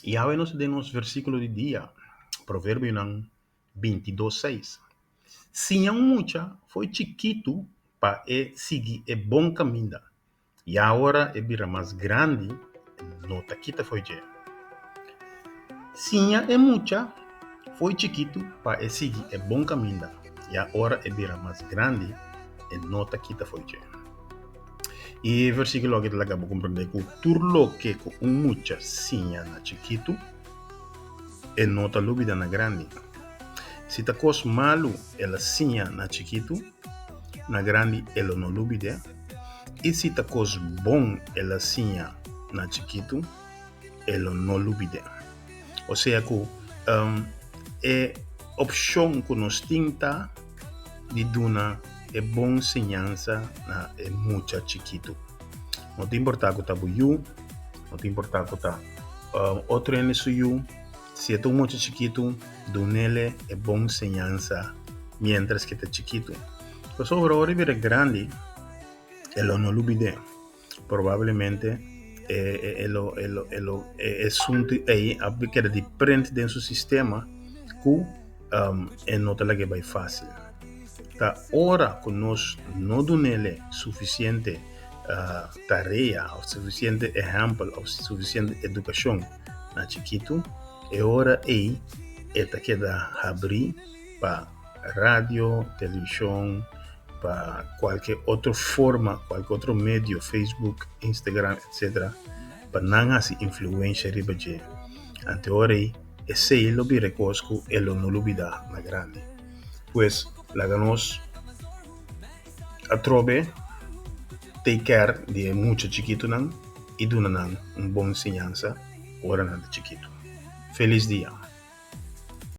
Y háblenos de los versículos del día. Proverbio 22:6. Sinha mucha foi chiquito para seguir e bom caminho. E agora é vira mais grande, nota quita foi je. Sinha é mucha foi chiquito para seguir e bom caminho. E agora é vira mais grande, e nota quita foi je. E versículo que te acabo compreender que turlo que com mucha sinha na chiquito, e nota lubida na grande. Se ta cos malu, ela sinha na chiquito, na grande ela não lubide. E se ta cos bom, ela sinha na chiquito, ela não lubide. Ou seja, que é opção que nós temos de dar é bom ensinança na é muito chiquito. Não te importa que tá buiu, não te importa que tá outro é nisso you. Se é muito chiquito, do nele é bom ensinança, mientras que tá chiquito. Mas sobre a hora de grande, ela não lubide. Provavelmente é assunto aí que é diferente dentro do sistema que é nota que vai fácil. Tá hora que nós não damos suficiente tarefa, ou suficiente exemplo, ou suficiente educação na chiquito, é hora aí que dá abrir para rádio, televisão, para qualquer outra forma, qualquer outro meio, Facebook, Instagram, etc., para não haver influência riba de. Ante hora aí, esse é o que recosco, ele não lo vida na grande. Pues, la ganos a trove, take care de muito chiquito nan, e duna nan, bom ensinança, ora nan de chiquito. Feliz dia.